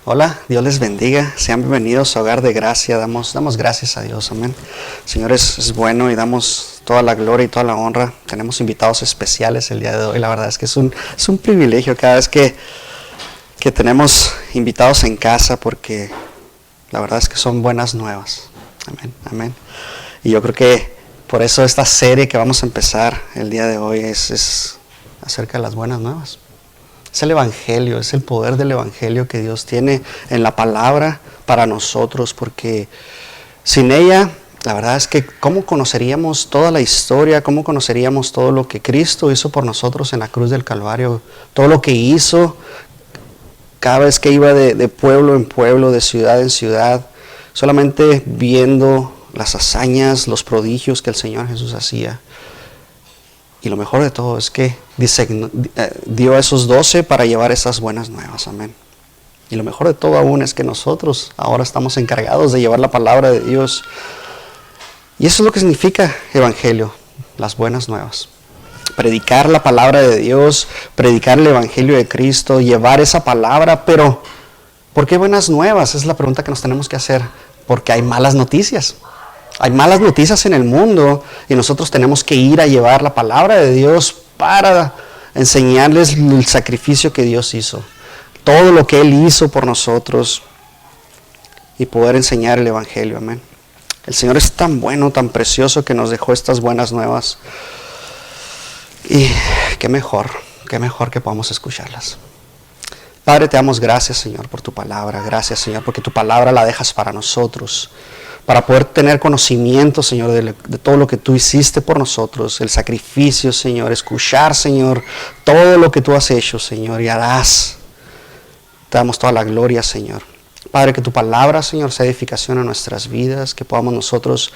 Hola, Dios les bendiga, sean bienvenidos a Hogar de Gracia, damos gracias a Dios, amén. Señor es bueno y damos toda la gloria y toda la honra. Tenemos invitados especiales el día de hoy, la verdad es que es un privilegio cada vez que tenemos invitados en casa, porque la verdad es que son buenas nuevas, amén, amén. Y yo creo que por eso esta serie que vamos a empezar el día de hoy es acerca de las buenas nuevas. Es el Evangelio, es el poder del Evangelio que Dios tiene en la palabra para nosotros, porque sin ella, la verdad es que ¿cómo conoceríamos toda la historia? ¿Cómo conoceríamos todo lo que Cristo hizo por nosotros en la cruz del Calvario? Todo lo que hizo cada vez que iba de pueblo en pueblo, de ciudad en ciudad, solamente viendo las hazañas, los prodigios que el Señor Jesús hacía. Y lo mejor de todo es que dio a esos 12 para llevar esas buenas nuevas, amén. Y lo mejor de todo aún es que nosotros ahora estamos encargados de llevar la palabra de Dios. Y eso es lo que significa Evangelio, las buenas nuevas. Predicar la palabra de Dios, predicar el Evangelio de Cristo, llevar esa palabra, pero ¿por qué buenas nuevas? Es la pregunta que nos tenemos que hacer, porque hay malas noticias. Hay malas noticias en el mundo y nosotros tenemos que ir a llevar la palabra de Dios para enseñarles el sacrificio que Dios hizo, todo lo que Él hizo por nosotros y poder enseñar el Evangelio, amén. El Señor es tan bueno, tan precioso que nos dejó estas buenas nuevas y qué mejor que podamos escucharlas. Padre, te damos gracias, Señor, por tu palabra. Gracias, Señor, porque tu palabra la dejas para nosotros, para poder tener conocimiento, Señor, de todo lo que tú hiciste por nosotros, el sacrificio, Señor, escuchar, Señor, todo lo que tú has hecho, Señor, y harás. Te damos toda la gloria, Señor. Padre, que tu palabra, Señor, sea edificación a nuestras vidas, que podamos nosotros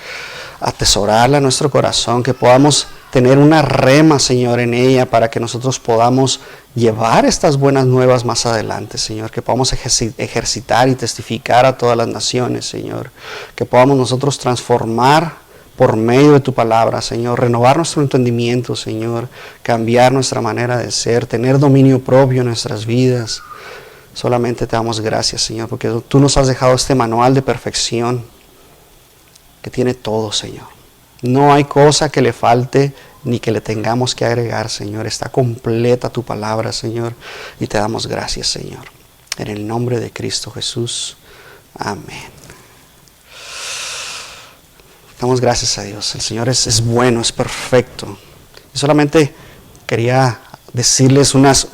atesorarla en nuestro corazón, que podamos tener una rema, Señor, en ella, para que nosotros podamos llevar estas buenas nuevas más adelante, Señor, que podamos ejercitar y testificar a todas las naciones, Señor, que podamos nosotros transformar por medio de tu palabra, Señor, renovar nuestro entendimiento, Señor, cambiar nuestra manera de ser, tener dominio propio en nuestras vidas. Solamente te damos gracias, Señor, porque tú nos has dejado este manual de perfección que tiene todo, Señor. No hay cosa que le falte ni que le tengamos que agregar, Señor. Está completa tu palabra, Señor, y te damos gracias, Señor. En el nombre de Cristo Jesús. Amén. Damos gracias a Dios. El Señor es bueno, es perfecto. Y solamente quería decirles unas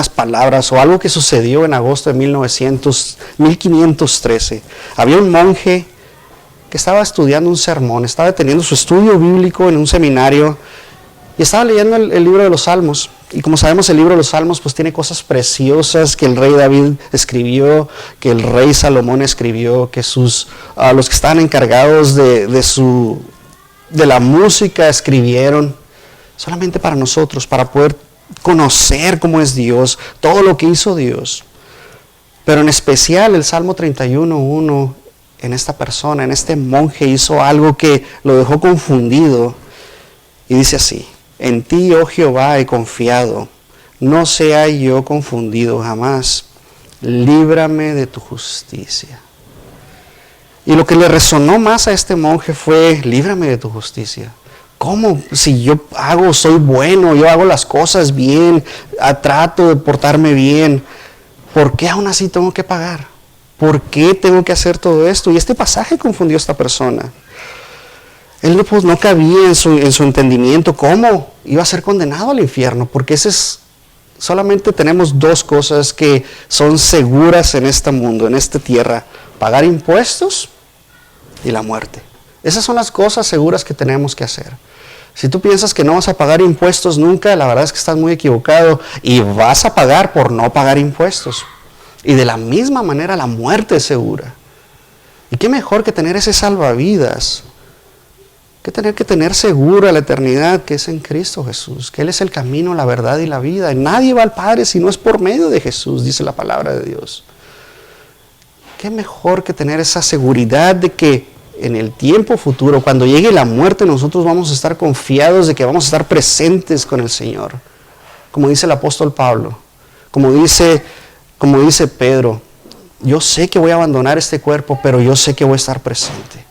palabras o algo que sucedió en agosto de 1513. Había un monje que estaba estudiando un sermón, estaba teniendo su estudio bíblico en un seminario y estaba leyendo el libro de los Salmos. Y como sabemos, el libro de los Salmos pues tiene cosas preciosas que el rey David escribió, que el rey Salomón escribió, que los que estaban encargados de la música escribieron, solamente para nosotros, para poder conocer cómo es Dios, todo lo que hizo Dios. Pero en especial el Salmo 31:1, en esta persona, en este monje, hizo algo que lo dejó confundido. Y dice así: en ti, oh Jehová, he confiado, no sea yo confundido jamás, líbrame de tu justicia. Y lo que le resonó más a este monje fue: líbrame de tu justicia. ¿Cómo? Si yo soy bueno, yo hago las cosas bien, trato de portarme bien, ¿por qué aún así tengo que pagar? ¿Por qué tengo que hacer todo esto? Y este pasaje confundió a esta persona. Él pues no cabía en su entendimiento cómo iba a ser condenado al infierno, porque solamente tenemos dos cosas que son seguras en este mundo, en esta tierra: pagar impuestos y la muerte. Esas son las cosas seguras que tenemos que hacer. Si tú piensas que no vas a pagar impuestos nunca, la verdad es que estás muy equivocado y vas a pagar por no pagar impuestos. Y de la misma manera la muerte es segura. Y qué mejor que tener ese salvavidas, que tener segura la eternidad que es en Cristo Jesús, que Él es el camino, la verdad y la vida. Y nadie va al Padre si no es por medio de Jesús, dice la palabra de Dios. Qué mejor que tener esa seguridad de que en el tiempo futuro, cuando llegue la muerte, nosotros vamos a estar confiados de que vamos a estar presentes con el Señor. Como dice el apóstol Pablo, como dice Pedro, Yo sé que voy a abandonar este cuerpo, pero yo sé que voy a estar presente.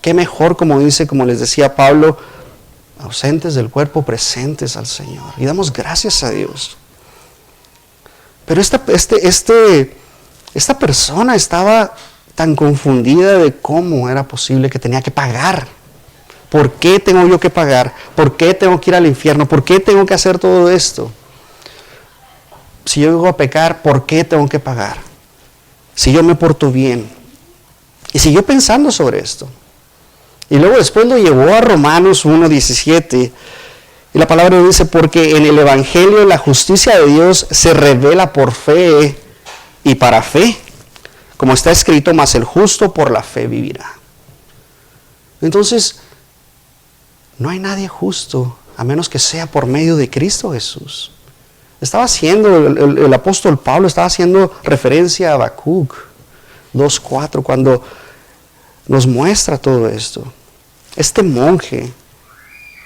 Qué mejor, como les decía Pablo, ausentes del cuerpo, presentes al Señor. Y damos gracias a Dios. Pero esta persona estaba tan confundida de cómo era posible que tenía que pagar. ¿Por qué tengo yo que pagar? ¿Por qué tengo que ir al infierno? ¿Por qué tengo que hacer todo esto? Si yo llego a pecar, ¿por qué tengo que pagar? Si yo me porto bien. Y siguió pensando sobre esto. Y luego después lo llevó a Romanos 1:17. Y la palabra dice, porque en el Evangelio la justicia de Dios se revela por fe y para fe. Como está escrito, mas el justo por la fe vivirá. Entonces, no hay nadie justo a menos que sea por medio de Cristo Jesús. Estaba haciendo, el apóstol Pablo estaba haciendo referencia a Habacuc 2:4 cuando nos muestra todo esto. Este monje,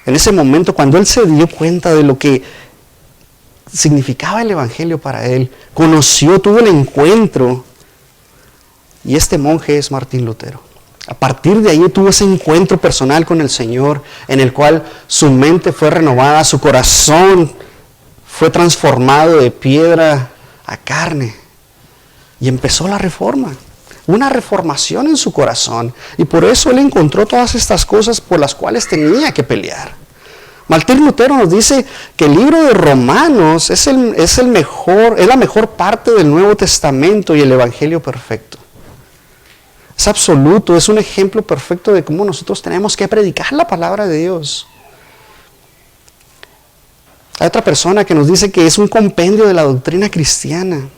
en ese momento, cuando él se dio cuenta de lo que significaba el Evangelio para él, conoció, tuvo el encuentro, y este monje es Martín Lutero. A partir de ahí tuvo ese encuentro personal con el Señor, en el cual su mente fue renovada, su corazón fue transformado de piedra a carne, y empezó la reforma. Una reformación en su corazón, y por eso él encontró todas estas cosas por las cuales tenía que pelear. Martín Lutero nos dice que el libro de Romanos es la mejor parte del Nuevo Testamento y el Evangelio perfecto. Es absoluto, es un ejemplo perfecto de cómo nosotros tenemos que predicar la palabra de Dios. Hay otra persona que nos dice que es un compendio de la doctrina cristiana.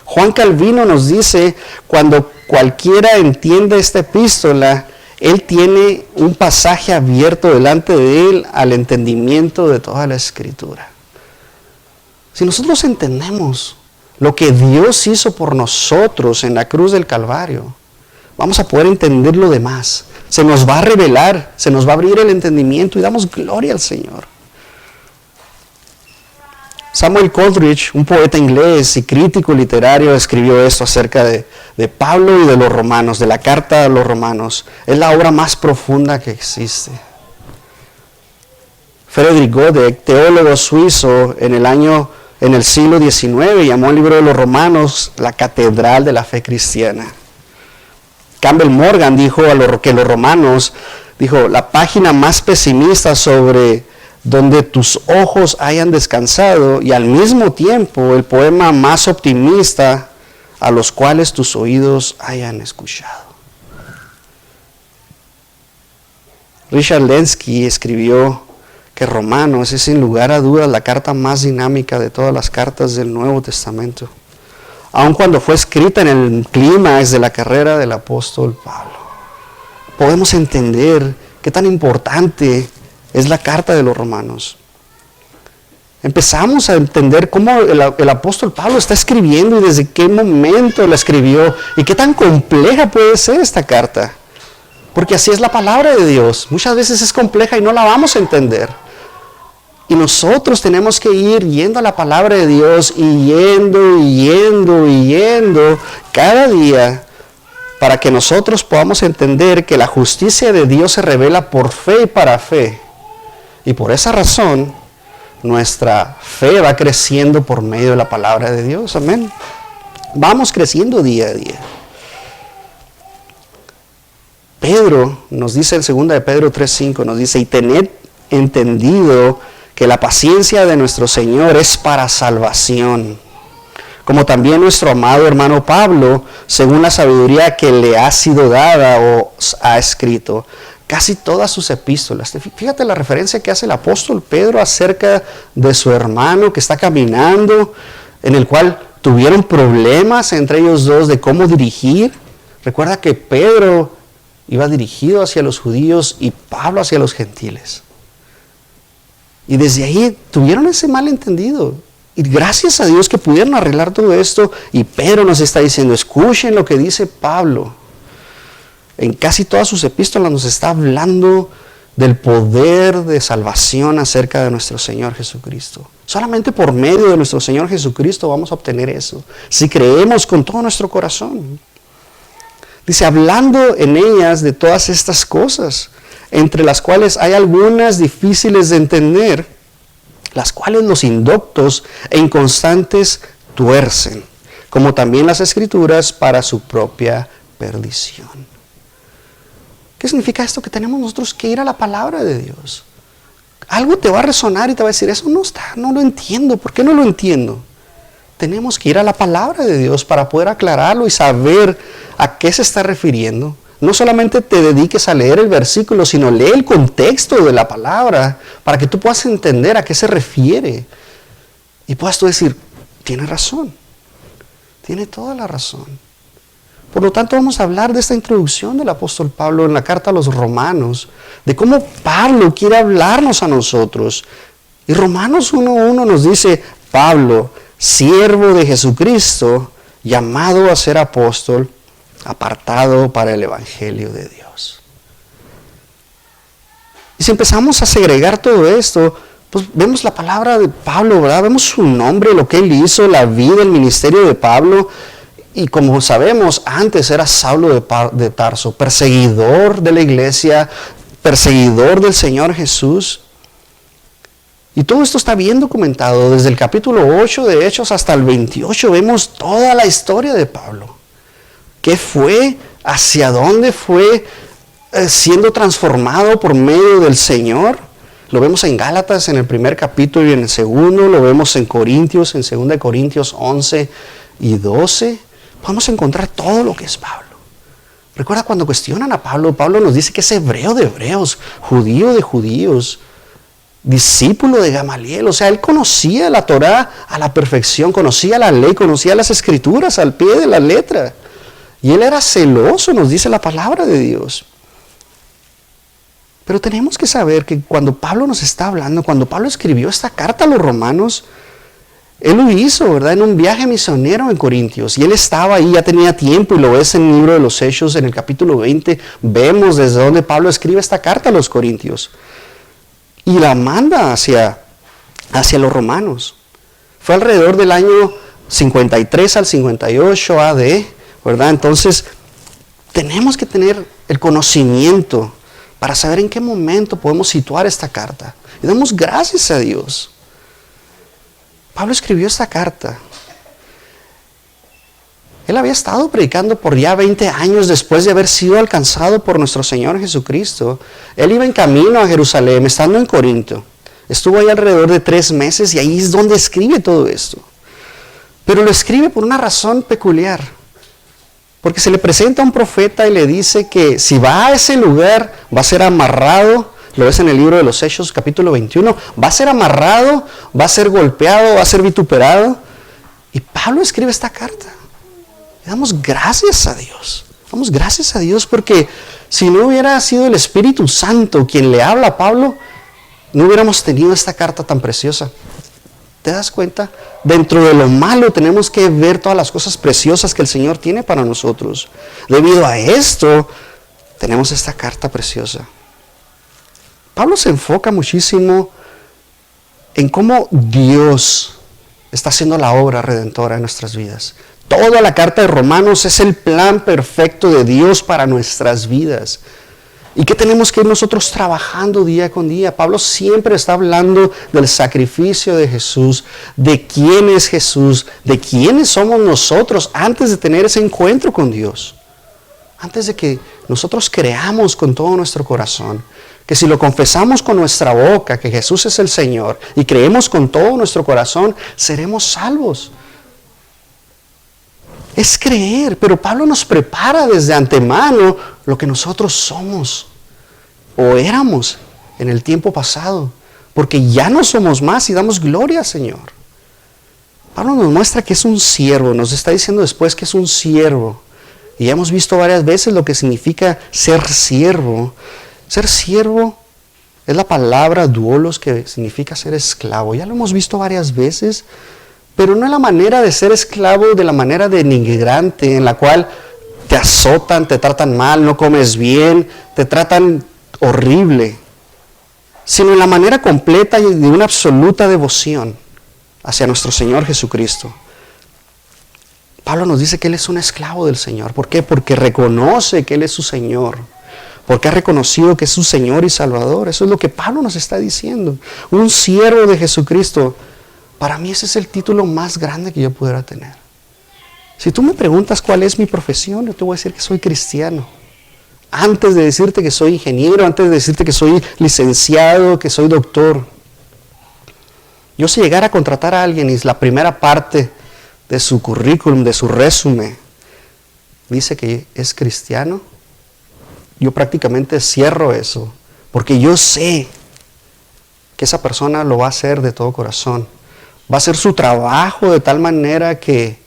Juan Calvino nos dice, cuando cualquiera entiende esta epístola, él tiene un pasaje abierto delante de él al entendimiento de toda la Escritura. Si nosotros entendemos lo que Dios hizo por nosotros en la cruz del Calvario, vamos a poder entender lo demás. Se nos va a revelar, se nos va a abrir el entendimiento y damos gloria al Señor. Samuel Coleridge, un poeta inglés y crítico literario, escribió esto acerca de Pablo y de los romanos, de la carta a los romanos. Es la obra más profunda que existe. Friedrich Godek, teólogo suizo en el siglo XIX, llamó al libro de los romanos la catedral de la fe cristiana. Campbell Morgan dijo que los romanos, la página más pesimista sobre donde tus ojos hayan descansado, y al mismo tiempo el poema más optimista a los cuales tus oídos hayan escuchado. Richard Lenski escribió que Romanos es sin lugar a dudas la carta más dinámica de todas las cartas del Nuevo Testamento, aun cuando fue escrita en el clímax de la carrera del apóstol Pablo. Podemos entender qué tan importante es la carta de los romanos. Empezamos a entender cómo el apóstol Pablo está escribiendo y desde qué momento la escribió y qué tan compleja puede ser esta carta. Porque así es la palabra de Dios. Muchas veces es compleja y no la vamos a entender. Y nosotros tenemos que ir yendo a la palabra de Dios y yendo cada día para que nosotros podamos entender que la justicia de Dios se revela por fe y para fe. Y por esa razón, nuestra fe va creciendo por medio de la palabra de Dios. Amén. Vamos creciendo día a día. Pedro nos dice en 2 de Pedro 3:5, nos dice, y tened entendido que la paciencia de nuestro Señor es para salvación. Como también nuestro amado hermano Pablo, según la sabiduría que le ha sido dada, os ha escrito casi todas sus epístolas. Fíjate la referencia que hace el apóstol Pedro acerca de su hermano que está caminando, en el cual tuvieron problemas entre ellos dos de cómo dirigir. Recuerda que Pedro iba dirigido hacia los judíos y Pablo hacia los gentiles. Y desde ahí tuvieron ese malentendido. Y gracias a Dios que pudieron arreglar todo esto. Y Pedro nos está diciendo, escuchen lo que dice Pablo. En casi todas sus epístolas nos está hablando del poder de salvación acerca de nuestro Señor Jesucristo. Solamente por medio de nuestro Señor Jesucristo vamos a obtener eso. Si creemos con todo nuestro corazón. Dice, hablando en ellas de todas estas cosas, entre las cuales hay algunas difíciles de entender, las cuales los indoctos e inconstantes tuercen, como también las Escrituras para su propia perdición. ¿Qué significa esto? Que tenemos nosotros que ir a la palabra de Dios. Algo te va a resonar y te va a decir, eso no lo entiendo. ¿Por qué no lo entiendo? Tenemos que ir a la palabra de Dios para poder aclararlo y saber a qué se está refiriendo. No solamente te dediques a leer el versículo, sino lee el contexto de la palabra para que tú puedas entender a qué se refiere. Y puedas tú decir, tiene razón, tiene toda la razón. Por lo tanto, vamos a hablar de esta introducción del apóstol Pablo en la carta a los Romanos, de cómo Pablo quiere hablarnos a nosotros. Y Romanos 1:1 nos dice, Pablo, siervo de Jesucristo, llamado a ser apóstol, apartado para el evangelio de Dios. Y si empezamos a segregar todo esto, pues vemos la palabra de Pablo, ¿verdad? Vemos su nombre, lo que él hizo, la vida, el ministerio de Pablo. Y como sabemos, antes era Saulo de Tarso, perseguidor de la iglesia, perseguidor del Señor Jesús. Y todo esto está bien documentado. Desde el capítulo 8 de Hechos hasta el 28 vemos toda la historia de Pablo. ¿Qué fue? ¿Hacia dónde fue siendo transformado por medio del Señor? Lo vemos en Gálatas en el primer capítulo y en el segundo. Lo vemos en Corintios, en 2 Corintios 11 y 12. Podemos encontrar todo lo que es Pablo. Recuerda cuando cuestionan a Pablo, Pablo nos dice que es hebreo de hebreos, judío de judíos, discípulo de Gamaliel. O sea, él conocía la Torá a la perfección, conocía la ley, conocía las escrituras al pie de la letra. Y él era celoso, nos dice la palabra de Dios. Pero tenemos que saber que cuando Pablo nos está hablando, cuando Pablo escribió esta carta a los romanos, él lo hizo, ¿verdad? En un viaje misionero en Corintios. Y él estaba ahí, ya tenía tiempo, y lo ves en el libro de los Hechos, en el capítulo 20. Vemos desde donde Pablo escribe esta carta a los Corintios. Y la manda hacia los romanos. Fue alrededor del año 53 al 58 AD, ¿verdad? Entonces, tenemos que tener el conocimiento para saber en qué momento podemos situar esta carta. Y damos gracias a Dios. Pablo escribió esta carta. Él había estado predicando por ya 20 años después de haber sido alcanzado por nuestro Señor Jesucristo. Él iba en camino a Jerusalén, estando en Corinto. Estuvo ahí alrededor de 3 meses y ahí es donde escribe todo esto. Pero lo escribe por una razón peculiar. Porque se le presenta a un profeta y le dice que si va a ese lugar va a ser amarrado. Lo ves en el libro de los Hechos, capítulo 21. Va a ser amarrado, va a ser golpeado, va a ser vituperado. Y Pablo escribe esta carta. Y damos gracias a Dios. Damos gracias a Dios porque si no hubiera sido el Espíritu Santo quien le habla a Pablo, no hubiéramos tenido esta carta tan preciosa. ¿Te das cuenta? Dentro de lo malo tenemos que ver todas las cosas preciosas que el Señor tiene para nosotros. Debido a esto, tenemos esta carta preciosa. Pablo se enfoca muchísimo en cómo Dios está haciendo la obra redentora en nuestras vidas. Toda la carta de Romanos es el plan perfecto de Dios para nuestras vidas. ¿Y qué tenemos que ir nosotros trabajando día con día? Pablo siempre está hablando del sacrificio de Jesús, de quién es Jesús, de quiénes somos nosotros antes de tener ese encuentro con Dios. Antes de que nosotros creamos con todo nuestro corazón, que si lo confesamos con nuestra boca, que Jesús es el Señor, y creemos con todo nuestro corazón, seremos salvos. Es creer, pero Pablo nos prepara desde antemano lo que nosotros somos o éramos en el tiempo pasado, porque ya no somos más y damos gloria al Señor. Pablo nos muestra que es un siervo, nos está diciendo después que es un siervo. Y ya hemos visto varias veces lo que significa ser siervo. Ser siervo es la palabra doulos, que significa ser esclavo. Ya lo hemos visto varias veces, pero no es la manera de ser esclavo de la manera denigrante, en la cual te azotan, te tratan mal, no comes bien, te tratan horrible, sino en la manera completa y de una absoluta devoción hacia nuestro Señor Jesucristo. Pablo nos dice que Él es un esclavo del Señor. ¿Por qué? Porque reconoce que Él es su Señor. Porque ha reconocido que es su Señor y Salvador. Eso es lo que Pablo nos está diciendo. Un siervo de Jesucristo. Para mí ese es el título más grande que yo pudiera tener. Si tú me preguntas cuál es mi profesión, yo te voy a decir que soy cristiano. Antes de decirte que soy ingeniero, antes de decirte que soy licenciado, que soy doctor. Yo si llegara a contratar a alguien y la primera parte de su currículum, de su resumen, dice que es cristiano, yo prácticamente cierro eso, porque yo sé que esa persona lo va a hacer de todo corazón. Va a hacer su trabajo de tal manera que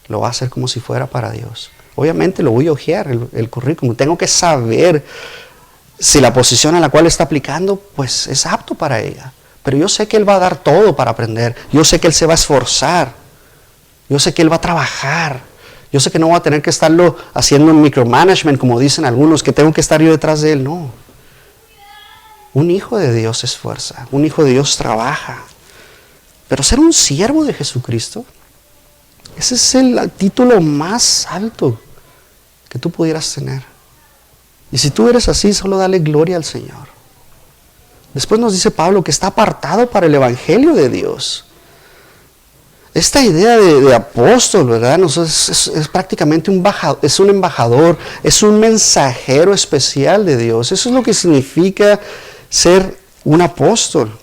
lo va a hacer como si fuera para Dios. Obviamente lo voy a ojear el currículum. Tengo que saber si la posición a la cual está aplicando pues es apto para ella. Pero yo sé que Él va a dar todo para aprender. Yo sé que Él se va a esforzar. Yo sé que Él va a trabajar. Yo sé que no voy a tener que estarlo haciendo un micromanagement, como dicen algunos, que tengo que estar yo detrás de Él. No. Un hijo de Dios se esfuerza. Un hijo de Dios trabaja. Pero ser un siervo de Jesucristo, ese es el título más alto que tú pudieras tener. Y si tú eres así, solo dale gloria al Señor. Después nos dice Pablo que está apartado para el Evangelio de Dios. Esta idea de apóstol, ¿verdad? Es prácticamente un embajador, es un mensajero especial de Dios. Eso es lo que significa ser un apóstol.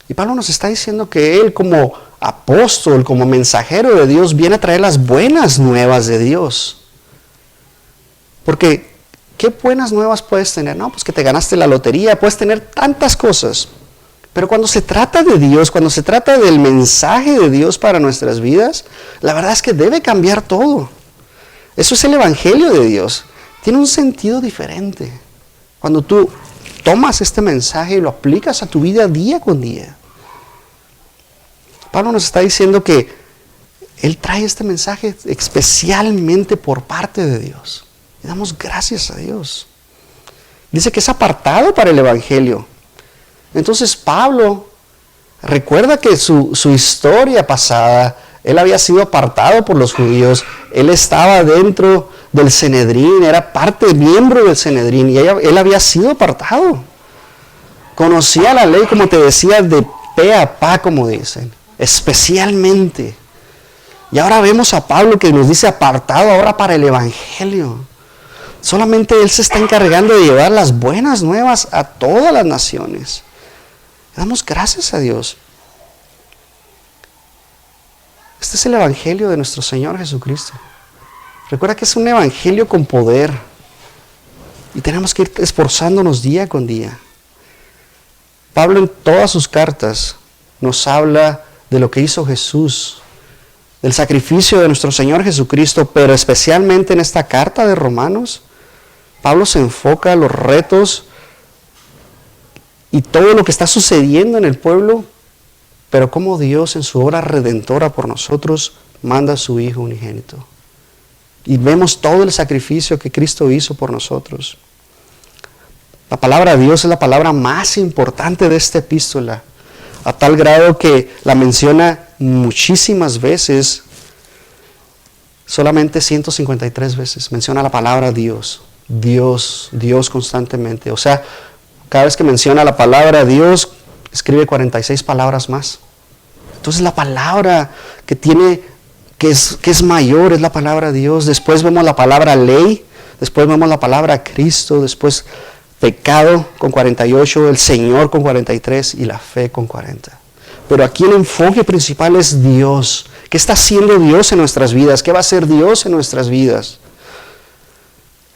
Y Pablo nos está diciendo que él como apóstol, como mensajero de Dios, viene a traer las buenas nuevas de Dios. Porque, ¿qué buenas nuevas puedes tener? No, pues que te ganaste la lotería, puedes tener tantas cosas. Pero cuando se trata de Dios, cuando se trata del mensaje de Dios para nuestras vidas, la verdad es que debe cambiar todo. Eso es el Evangelio de Dios. Tiene un sentido diferente. Cuando tú tomas este mensaje y lo aplicas a tu vida día con día. Pablo nos está diciendo que Él trae este mensaje especialmente por parte de Dios. Y damos gracias a Dios. Dice que es apartado para el Evangelio. Entonces Pablo recuerda que su historia pasada, él había sido apartado por los judíos, él estaba dentro del Sanedrín, era miembro del Sanedrín, y él había sido apartado. Conocía la ley, como te decía, de pe a pa, como dicen, especialmente. Y ahora vemos a Pablo que nos dice apartado ahora para el Evangelio. Solamente él se está encargando de llevar las buenas nuevas a todas las naciones. Damos gracias a Dios. Este es el Evangelio de nuestro Señor Jesucristo. Recuerda que es un Evangelio con poder. Y tenemos que ir esforzándonos día con día. Pablo en todas sus cartas nos habla de lo que hizo Jesús, del sacrificio de nuestro Señor Jesucristo, pero especialmente en esta carta de Romanos, Pablo se enfoca en los retos y todo lo que está sucediendo en el pueblo, pero cómo Dios en su obra redentora por nosotros manda a su Hijo unigénito. Y vemos todo el sacrificio que Cristo hizo por nosotros. La palabra de Dios es la palabra más importante de esta epístola, a tal grado que la menciona muchísimas veces, solamente 153 veces menciona la palabra Dios, Dios, Dios constantemente. O sea, cada vez que menciona la palabra Dios, escribe 46 palabras más. Entonces la palabra que es mayor es la palabra Dios. Después vemos la palabra ley, después vemos la palabra Cristo, después pecado con 48, el Señor con 43 y la fe con 40. Pero aquí el enfoque principal es Dios. ¿Qué está haciendo Dios en nuestras vidas? ¿Qué va a hacer Dios en nuestras vidas?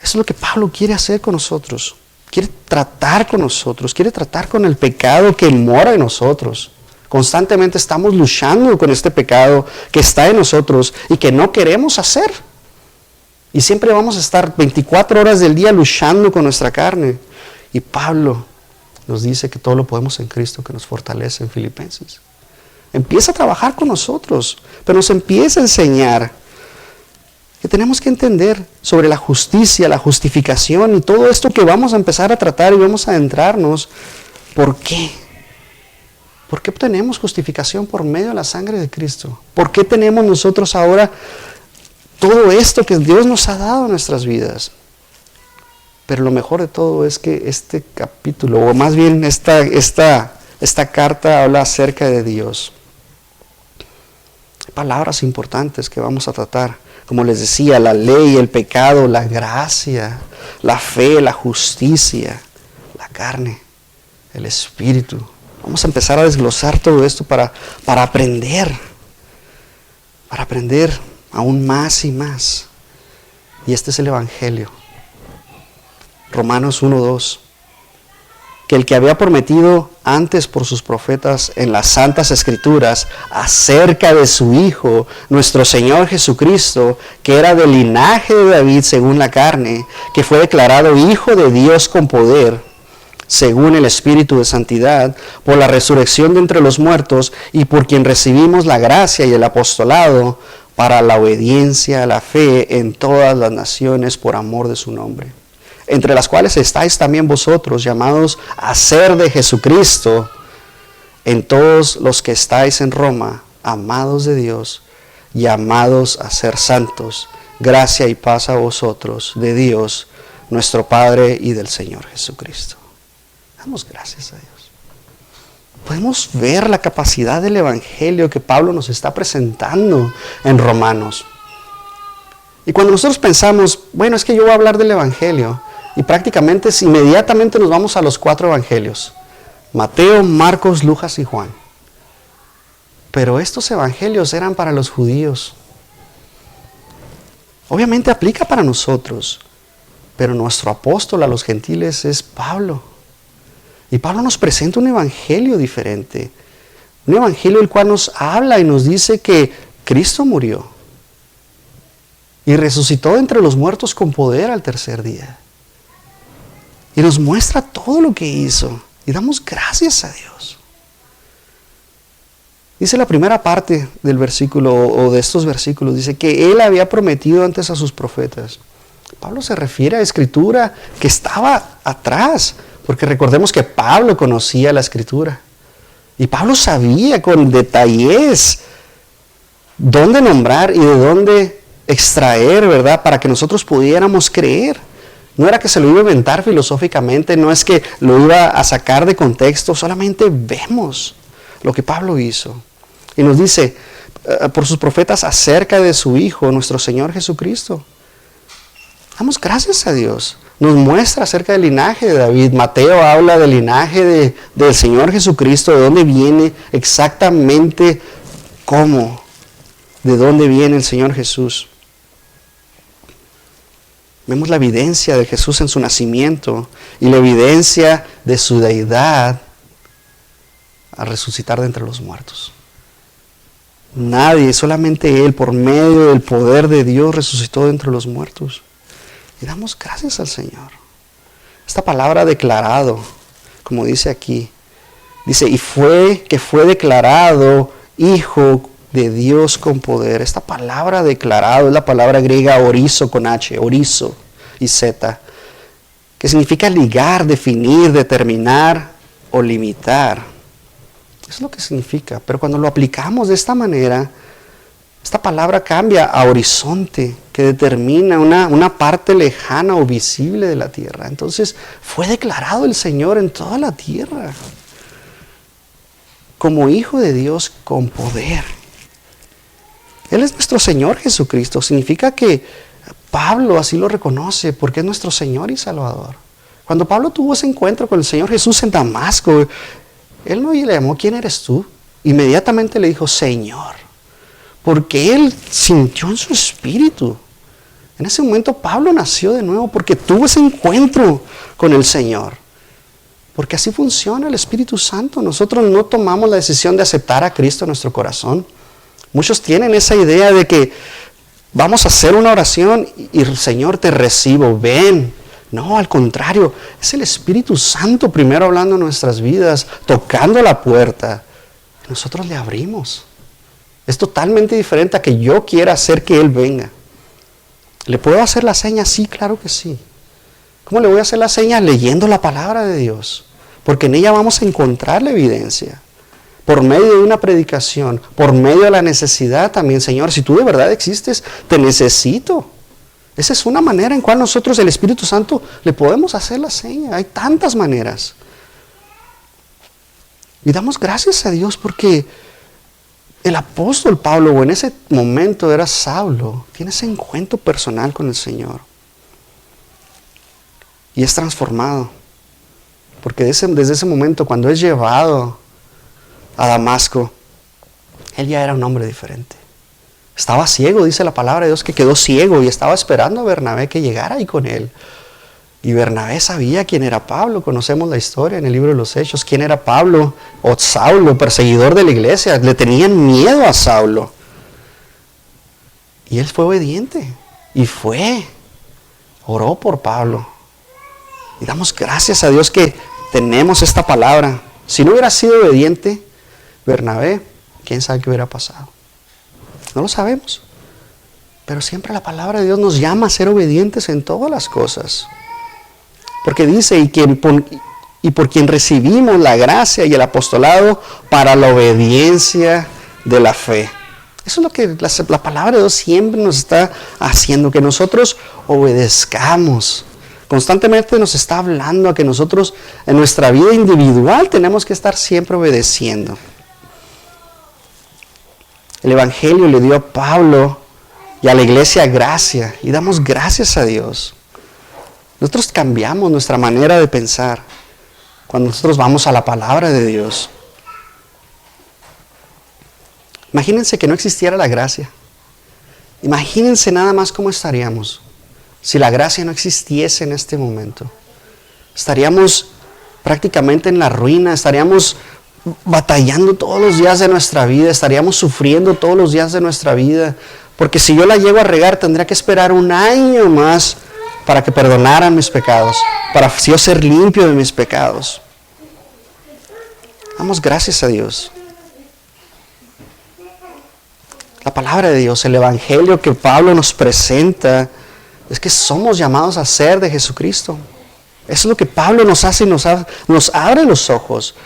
Eso es lo que Pablo quiere hacer con nosotros. Quiere tratar con nosotros, quiere tratar con el pecado que mora en nosotros. Constantemente estamos luchando con este pecado que está en nosotros y que no queremos hacer. Y siempre vamos a estar 24 horas del día luchando con nuestra carne. Y Pablo nos dice que todo lo podemos en Cristo que nos fortalece en Filipenses. Empieza a trabajar con nosotros, pero nos empieza a enseñar que tenemos que entender sobre la justicia, la justificación y todo esto que vamos a empezar a tratar y vamos a adentrarnos. ¿Por qué? ¿Por qué obtenemos justificación por medio de la sangre de Cristo? ¿Por qué tenemos nosotros ahora todo esto que Dios nos ha dado en nuestras vidas? Pero lo mejor de todo es que este capítulo, o más bien esta carta habla acerca de Dios. Hay palabras importantes que vamos a tratar. Como les decía, la ley, el pecado, la gracia, la fe, la justicia, la carne, el espíritu. Vamos a empezar a desglosar todo esto para aprender aún más y más. Y este es el Evangelio. Romanos 1:2. Que el que había prometido antes por sus profetas en las santas escrituras acerca de su Hijo, nuestro Señor Jesucristo, que era del linaje de David según la carne, que fue declarado Hijo de Dios con poder, según el Espíritu de Santidad, por la resurrección de entre los muertos y por quien recibimos la gracia y el apostolado para la obediencia a la fe en todas las naciones por amor de su nombre, entre las cuales estáis también vosotros, llamados a ser de Jesucristo, en todos los que estáis en Roma, amados de Dios, llamados a ser santos. Gracia y paz a vosotros, de Dios, nuestro Padre y del Señor Jesucristo. Damos gracias a Dios. Podemos ver la capacidad del Evangelio que Pablo nos está presentando en Romanos. Y cuando nosotros pensamos, bueno, es que yo voy a hablar del Evangelio, y prácticamente inmediatamente nos vamos a los 4 evangelios: Mateo, Marcos, Lucas y Juan. Pero estos evangelios eran para los judíos. Obviamente aplica para nosotros, pero nuestro apóstol a los gentiles es Pablo. Y Pablo nos presenta un evangelio diferente, un evangelio el cual nos habla y nos dice que Cristo murió y resucitó entre los muertos con poder al tercer día. Y nos muestra todo lo que hizo. Y damos gracias a Dios. Dice la primera parte del versículo, o de estos versículos, dice que Él había prometido antes a sus profetas. Pablo se refiere a escritura que estaba atrás. Porque recordemos que Pablo conocía la escritura. Y Pablo sabía con detalles dónde nombrar y de dónde extraer, ¿verdad? Para que nosotros pudiéramos creer. No era que se lo iba a inventar filosóficamente, no es que lo iba a sacar de contexto, solamente vemos lo que Pablo hizo. Y nos dice, por sus profetas acerca de su Hijo, nuestro Señor Jesucristo. Damos gracias a Dios. Nos muestra acerca del linaje de David. Mateo habla del linaje del Señor Jesucristo, de dónde viene exactamente cómo, de dónde viene el Señor Jesús. Vemos la evidencia de Jesús en su nacimiento y la evidencia de su deidad al resucitar de entre los muertos. Nadie, solamente Él, por medio del poder de Dios, resucitó de entre los muertos. Y damos gracias al Señor. Esta palabra declarado, como dice aquí, dice, y fue declarado Hijo de Dios con poder. Esta palabra declarado es la palabra griega orizo con H, orizo y Z, que significa ligar, definir, determinar o limitar. Eso es lo que significa. Pero cuando lo aplicamos de esta manera, esta palabra cambia a horizonte, que determina una parte lejana o visible de la tierra. Entonces, fue declarado el Señor en toda la tierra como Hijo de Dios con poder. Él es nuestro Señor Jesucristo. Significa que Pablo así lo reconoce porque es nuestro Señor y Salvador. Cuando Pablo tuvo ese encuentro con el Señor Jesús en Damasco, él no le llamó ¿quién eres tú? Inmediatamente le dijo Señor. Porque él sintió en su espíritu. En ese momento Pablo nació de nuevo porque tuvo ese encuentro con el Señor. Porque así funciona el Espíritu Santo. Nosotros no tomamos la decisión de aceptar a Cristo en nuestro corazón. Muchos tienen esa idea de que vamos a hacer una oración y el Señor te recibo, ven. No, al contrario, es el Espíritu Santo primero hablando en nuestras vidas, tocando la puerta. Nosotros le abrimos. Es totalmente diferente a que yo quiera hacer que Él venga. ¿Le puedo hacer la seña? Sí, claro que sí. ¿Cómo le voy a hacer la seña? Leyendo la palabra de Dios. Porque en ella vamos a encontrar la evidencia. por medio de una predicación, por medio de la necesidad también. Señor, si tú de verdad existes, te necesito. Esa es una manera en cual nosotros, el Espíritu Santo, le podemos hacer la seña. Hay tantas maneras. Y damos gracias a Dios porque el apóstol Pablo, o en ese momento era Saulo, tiene ese encuentro personal con el Señor. Y es transformado. Porque desde ese momento, cuando es llevado a Damasco, él ya era un hombre diferente. Estaba ciego, dice la palabra de Dios, que quedó ciego y estaba esperando a Bernabé que llegara ahí con él. Y Bernabé sabía quién era Pablo. Conocemos la historia en el libro de los Hechos. ¿Quién era Pablo? O Saulo, perseguidor de la iglesia. Le tenían miedo a Saulo. Y él fue obediente. Y oró por Pablo. Y damos gracias a Dios que tenemos esta palabra. Si no hubiera sido obediente Bernabé, quién sabe qué hubiera pasado. No lo sabemos. Pero siempre la palabra de Dios nos llama a ser obedientes en todas las cosas. Porque dice, y por quien recibimos la gracia y el apostolado para la obediencia de la fe. Eso es lo que la palabra de Dios siempre nos está haciendo, que nosotros obedezcamos. Constantemente nos está hablando a que nosotros en nuestra vida individual tenemos que estar siempre obedeciendo. El Evangelio le dio a Pablo y a la iglesia gracia, y damos gracias a Dios. Nosotros cambiamos nuestra manera de pensar cuando nosotros vamos a la palabra de Dios. Imagínense que no existiera la gracia. Imagínense nada más cómo estaríamos si la gracia no existiese en este momento. Estaríamos prácticamente en la ruina, estaríamos batallando todos los días de nuestra vida, estaríamos sufriendo todos los días de nuestra vida, porque si yo la llego a regar tendría que esperar un año más para que perdonaran mis pecados, para yo ser limpio de mis pecados. Damos gracias a Dios. La palabra de Dios, el Evangelio que Pablo nos presenta, es que somos llamados a ser de Jesucristo. Eso es lo que Pablo nos hace y nos abre los ojos.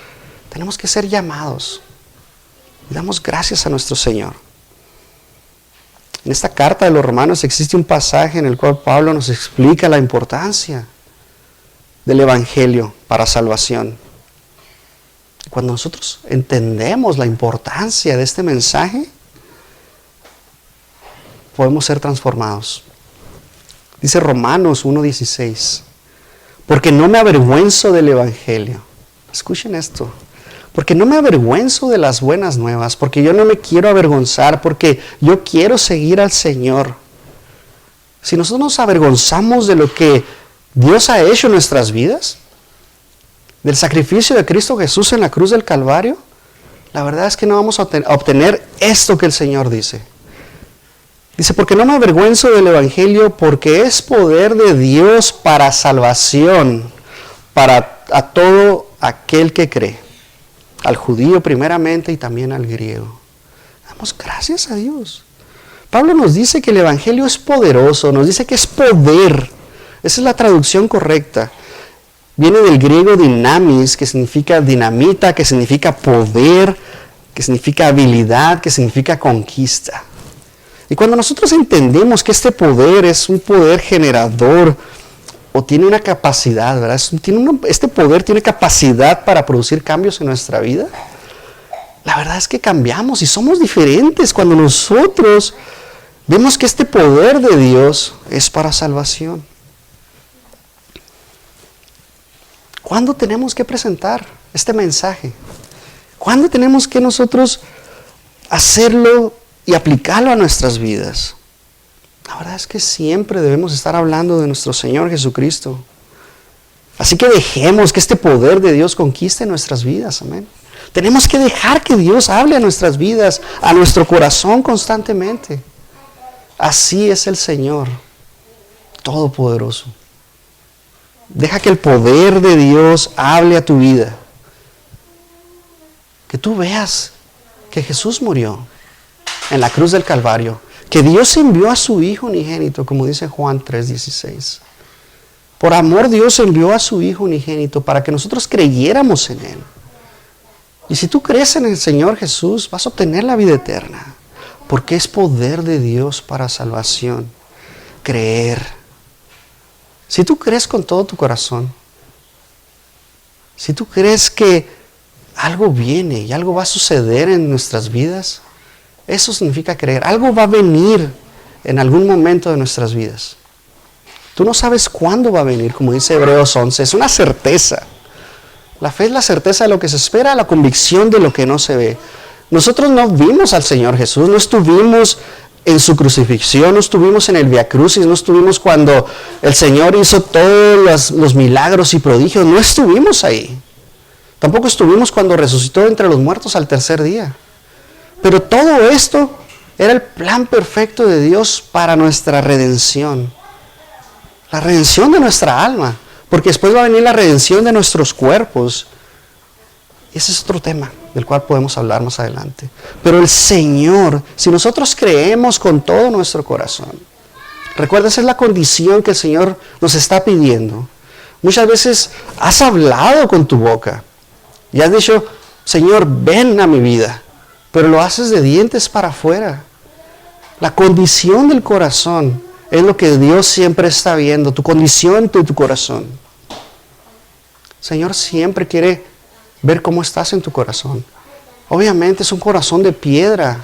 Tenemos que ser llamados. Y damos gracias a nuestro Señor. En esta carta de los Romanos existe un pasaje en el cual Pablo nos explica la importancia del Evangelio para salvación. Cuando nosotros entendemos la importancia de este mensaje, podemos ser transformados. Dice Romanos 1:16, porque no me avergüenzo del Evangelio. Escuchen esto. Porque no me avergüenzo de las buenas nuevas, porque yo no me quiero avergonzar, porque yo quiero seguir al Señor. Si nosotros nos avergonzamos de lo que Dios ha hecho en nuestras vidas, del sacrificio de Cristo Jesús en la cruz del Calvario, la verdad es que no vamos a obtener esto que el Señor dice. Dice, porque no me avergüenzo del Evangelio, porque es poder de Dios para salvación, a todo aquel que cree. Al judío primeramente y también al griego. Damos gracias a Dios. Pablo nos dice que el Evangelio es poderoso, nos dice que es poder. Esa es la traducción correcta. Viene del griego dinamis, que significa dinamita, que significa poder, que significa habilidad, que significa conquista. Y cuando nosotros entendemos que este poder es un poder generador, o tiene una capacidad, ¿verdad? Este poder tiene capacidad para producir cambios en nuestra vida. La verdad es que cambiamos y somos diferentes cuando nosotros vemos que este poder de Dios es para salvación. ¿Cuándo tenemos que presentar este mensaje? ¿Cuándo tenemos que nosotros hacerlo y aplicarlo a nuestras vidas? La verdad es que siempre debemos estar hablando de nuestro Señor Jesucristo. Así que dejemos que este poder de Dios conquiste nuestras vidas. Amén. Tenemos que dejar que Dios hable a nuestras vidas, a nuestro corazón constantemente. Así es el Señor Todopoderoso. Deja que el poder de Dios hable a tu vida. Que tú veas que Jesús murió en la cruz del Calvario. Que Dios envió a su Hijo unigénito, como dice Juan 3:16. Por amor Dios envió a su Hijo unigénito para que nosotros creyéramos en Él. Y si tú crees en el Señor Jesús, vas a obtener la vida eterna. Porque es poder de Dios para salvación. Creer. Si tú crees con todo tu corazón, si tú crees que algo viene y algo va a suceder en nuestras vidas, eso significa creer. Algo va a venir en algún momento de nuestras vidas. Tú no sabes cuándo va a venir, como dice Hebreos 11. Es una certeza. La fe es la certeza de lo que se espera, la convicción de lo que no se ve. Nosotros no vimos al Señor Jesús, no estuvimos en su crucifixión, no estuvimos en el Via Crucis, no estuvimos cuando el Señor hizo todos los milagros y prodigios, no estuvimos ahí. Tampoco estuvimos cuando resucitó entre los muertos al tercer día. Pero todo esto era el plan perfecto de Dios para nuestra redención. La redención de nuestra alma. Porque después va a venir la redención de nuestros cuerpos. Ese es otro tema del cual podemos hablar más adelante. Pero el Señor, si nosotros creemos con todo nuestro corazón, recuerda, esa es la condición que el Señor nos está pidiendo. Muchas veces has hablado con tu boca y has dicho, Señor, ven a mi vida, pero lo haces de dientes para afuera. La condición del corazón es lo que Dios siempre está viendo, tu condición de tu corazón. El Señor siempre quiere ver cómo estás en tu corazón. Obviamente es un corazón de piedra,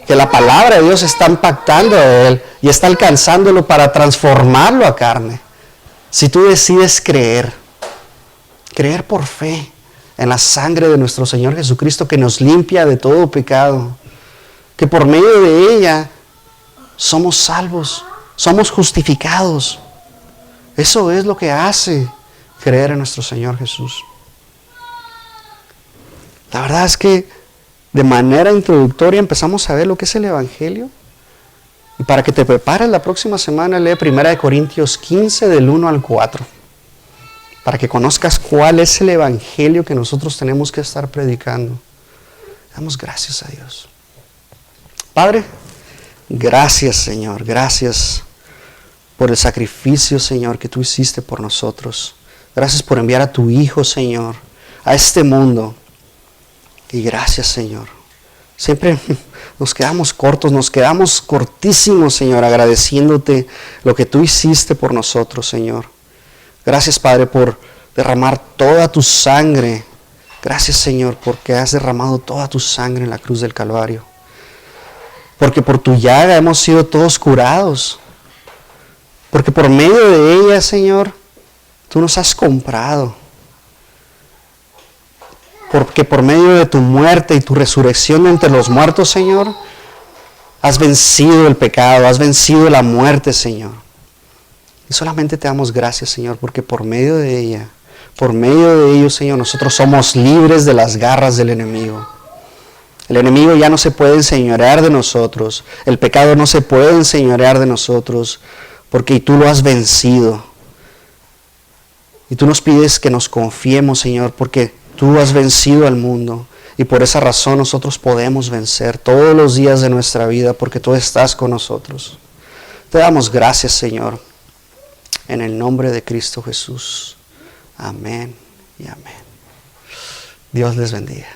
que la palabra de Dios está impactando a Él y está alcanzándolo para transformarlo a carne. Si tú decides creer por fe en la sangre de nuestro Señor Jesucristo que nos limpia de todo pecado, que por medio de ella somos salvos, somos justificados. Eso es lo que hace creer en nuestro Señor Jesús. La verdad es que de manera introductoria empezamos a ver lo que es el Evangelio. Y para que te prepares la próxima semana, lee 1 Corintios 15 del 1 al 4. Para que conozcas cuál es el Evangelio que nosotros tenemos que estar predicando. Damos gracias a Dios. Padre, gracias, Señor. Gracias por el sacrificio, Señor, que tú hiciste por nosotros. Gracias por enviar a tu Hijo, Señor, a este mundo. Y gracias, Señor. Siempre nos quedamos cortos, nos quedamos cortísimos, Señor, agradeciéndote lo que tú hiciste por nosotros, Señor. Gracias, Padre, por derramar toda tu sangre. Gracias, Señor, porque has derramado toda tu sangre en la cruz del Calvario. Porque por tu llaga hemos sido todos curados. Porque por medio de ella, Señor, tú nos has comprado. Porque por medio de tu muerte y tu resurrección entre los muertos, Señor, has vencido el pecado, has vencido la muerte, Señor. Y solamente te damos gracias, Señor, porque por medio de ella, por medio de ello, Señor, nosotros somos libres de las garras del enemigo. El enemigo ya no se puede enseñorear de nosotros. El pecado no se puede enseñorear de nosotros, porque tú lo has vencido. Y tú nos pides que nos confiemos, Señor, porque tú has vencido al mundo. Y por esa razón nosotros podemos vencer todos los días de nuestra vida, porque tú estás con nosotros. Te damos gracias, Señor, en el nombre de Cristo Jesús. Amén y amén. Dios les bendiga.